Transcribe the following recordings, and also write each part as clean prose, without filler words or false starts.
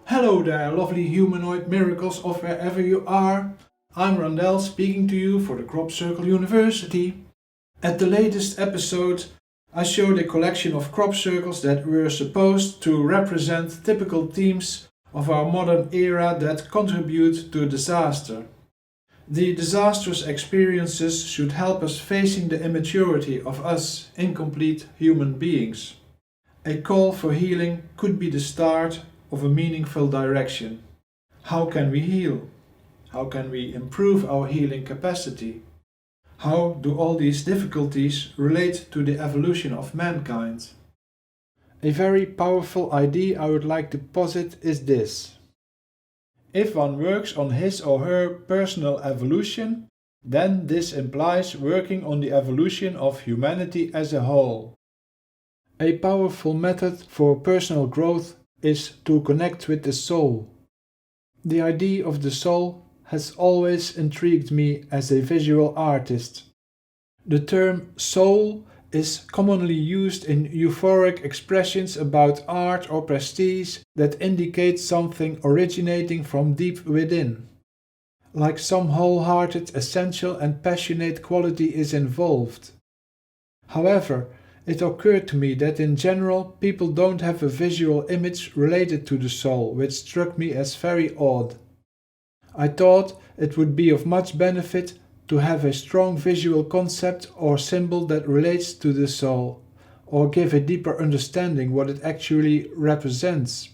Hello there, lovely humanoid miracles of wherever you are. I'm Randell speaking to you for the Crop Circle University. At the latest episode, I showed a collection of crop circles that were supposed to represent typical themes of our modern era that contribute to disaster. The disastrous experiences should help us facing the immaturity of us incomplete human beings. A call for healing could be the start of a meaningful direction. How can we heal? How can we improve our healing capacity? How do all these difficulties relate to the evolution of mankind? A very powerful idea I would like to posit is this. If one works on his or her personal evolution, then this implies working on the evolution of humanity as a whole. A powerful method for personal growth is to connect with the soul. The idea of the soul has always intrigued me as a visual artist. The term soul is commonly used in euphoric expressions about art or prestige that indicate something originating from deep within. Like some wholehearted, essential and passionate quality is involved. However, it occurred to me that in general people don't have a visual image related to the soul, which struck me as very odd. I thought it would be of much benefit to have a strong visual concept or symbol that relates to the soul, or give a deeper understanding what it actually represents.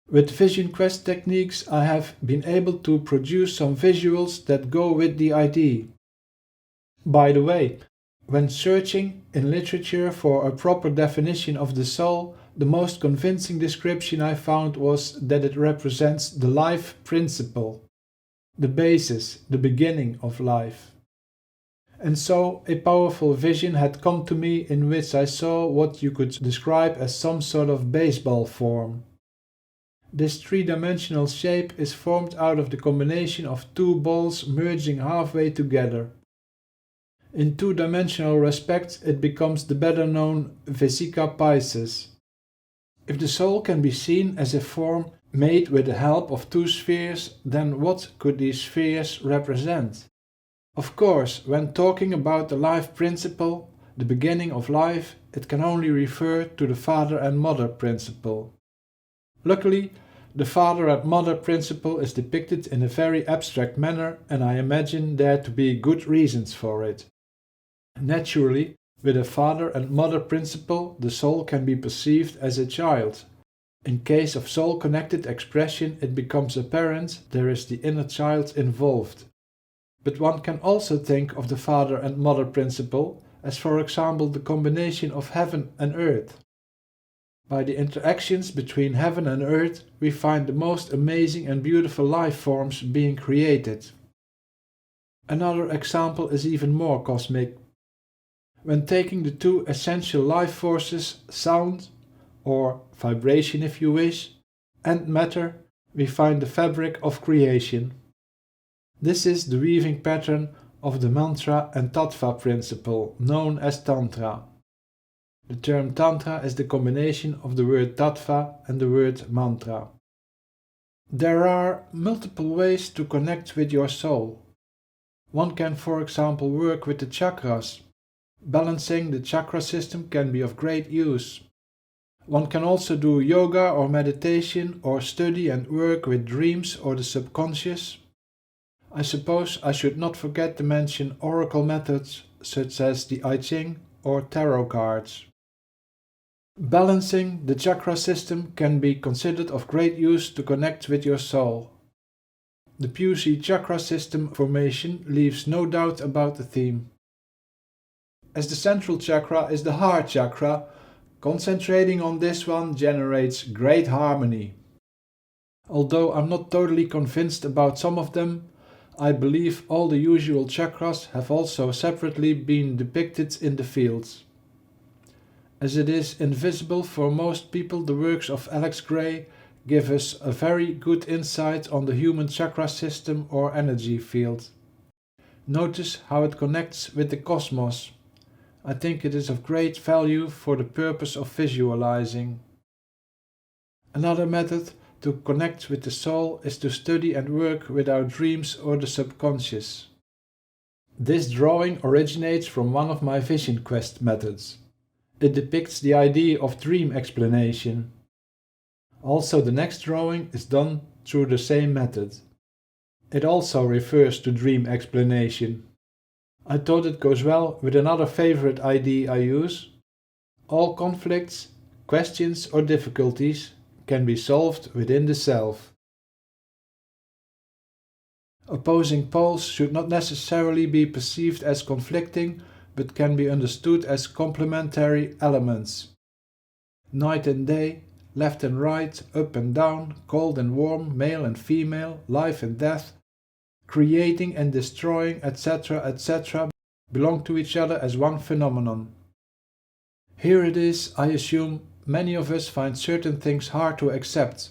With Vision Quest techniques I have been able to produce some visuals that go with the idea. By the way, when searching in literature for a proper definition of the soul, the most convincing description I found was that it represents the life principle, the basis, the beginning of life. And so a powerful vision had come to me in which I saw what you could describe as some sort of baseball form. This three-dimensional shape is formed out of the combination of two balls merging halfway together. In two-dimensional respects it becomes the better-known Vesica Pisces. If the soul can be seen as a form made with the help of two spheres, then what could these spheres represent? Of course, when talking about the life principle, the beginning of life, it can only refer to the father and mother principle. Luckily, the father and mother principle is depicted in a very abstract manner, and I imagine there to be good reasons for it. Naturally, with a father and mother principle, the soul can be perceived as a child. In case of soul-connected expression, it becomes apparent there is the inner child involved. But one can also think of the father and mother principle as, for example, the combination of heaven and earth. By the interactions between heaven and earth, we find the most amazing and beautiful life forms being created. Another example is even more cosmic. When taking the two essential life forces, sound, or vibration if you wish, and matter, we find the fabric of creation. This is the weaving pattern of the mantra and tattva principle, known as Tantra. The term Tantra is the combination of the word tattva and the word mantra. There are multiple ways to connect with your soul. One can, for example, work with the chakras. Balancing the chakra system can be of great use. One can also do yoga or meditation or study and work with dreams or the subconscious. I suppose I should not forget to mention oracle methods such as the I Ching or tarot cards. Balancing the chakra system can be considered of great use to connect with your soul. The Pusey chakra system formation leaves no doubt about the theme. As the central chakra is the heart chakra, concentrating on this one generates great harmony. Although I'm not totally convinced about some of them, I believe all the usual chakras have also separately been depicted in the fields. As it is invisible for most people, the works of Alex Gray give us a very good insight on the human chakra system or energy field. Notice how it connects with the cosmos. I think it is of great value for the purpose of visualizing. Another method To connect with the soul is to study and work with our dreams or the subconscious. This drawing originates from one of my vision quest methods. It depicts the idea of dream explanation. Also, the next drawing is done through the same method. It also refers to dream explanation. I thought it goes well with another favorite idea I use. All conflicts, questions or difficulties can be solved within the self. Opposing poles should not necessarily be perceived as conflicting, but can be understood as complementary elements. Night and day, left and right, up and down, cold and warm, male and female, life and death, creating and destroying, etc., etc., belong to each other as one phenomenon. Here it is, I assume, many of us find certain things hard to accept.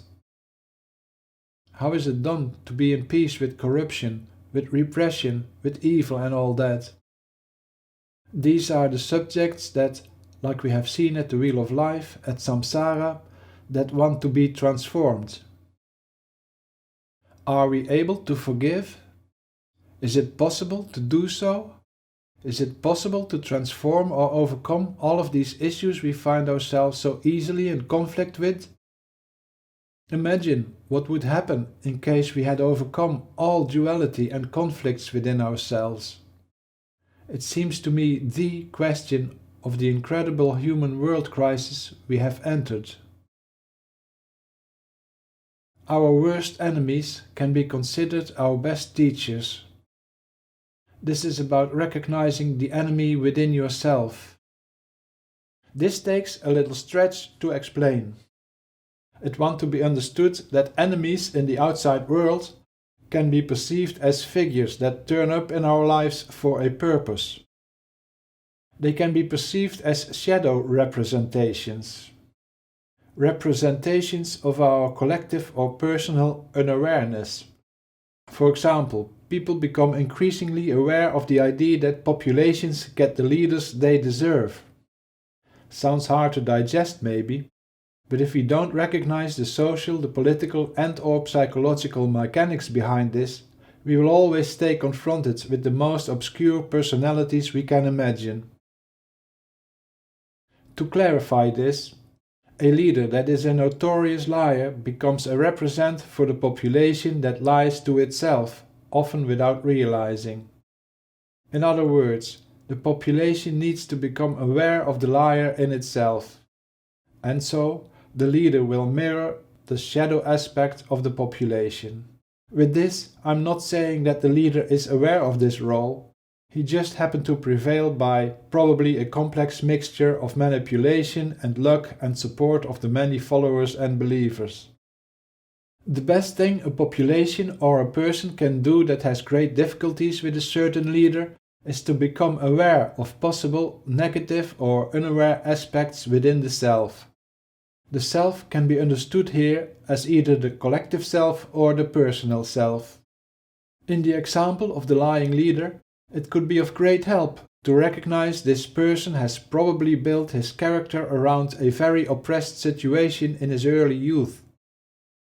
How is it done to be in peace with corruption, with repression, with evil and all that? These are the subjects that, like we have seen at the Wheel of Life, at Samsara, that want to be transformed. Are we able to forgive? Is it possible to do so? Is it possible to transform or overcome all of these issues we find ourselves so easily in conflict with? Imagine what would happen in case we had overcome all duality and conflicts within ourselves. It seems to me the question of the incredible human world crisis we have entered. Our worst enemies can be considered our best teachers. This is about recognizing the enemy within yourself. This takes a little stretch to explain. It wants to be understood that enemies in the outside world can be perceived as figures that turn up in our lives for a purpose. They can be perceived as shadow representations. Representations of our collective or personal unawareness. For example, people become increasingly aware of the idea that populations get the leaders they deserve. Sounds hard to digest maybe, but if we don't recognize the social, the political and/or psychological mechanics behind this, we will always stay confronted with the most obscure personalities we can imagine. To clarify this, a leader that is a notorious liar becomes a representative for the population that lies to itself, often without realizing. In other words, the population needs to become aware of the liar in itself. And so, the leader will mirror the shadow aspect of the population. With this, I'm not saying that the leader is aware of this role. He just happened to prevail by probably a complex mixture of manipulation and luck and support of the many followers and believers. The best thing a population or a person can do that has great difficulties with a certain leader is to become aware of possible negative or unaware aspects within the self. The self can be understood here as either the collective self or the personal self. In the example of the lying leader, it could be of great help to recognize this person has probably built his character around a very oppressed situation in his early youth.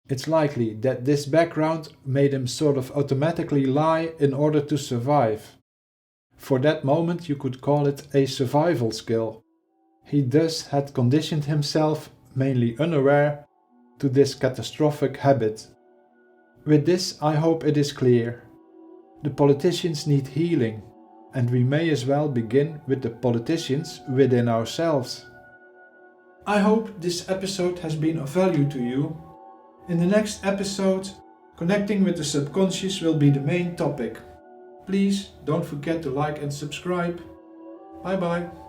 It's likely that this background made him sort of automatically lie in order to survive. For that moment you could call it a survival skill. He thus had conditioned himself, mainly unaware, to this catastrophic habit. With this I hope it is clear. The politicians need healing, and we may as well begin with the politicians within ourselves. I hope this episode has been of value to you. In the next episode, connecting with the subconscious will be the main topic. Please don't forget to like and subscribe. Bye bye.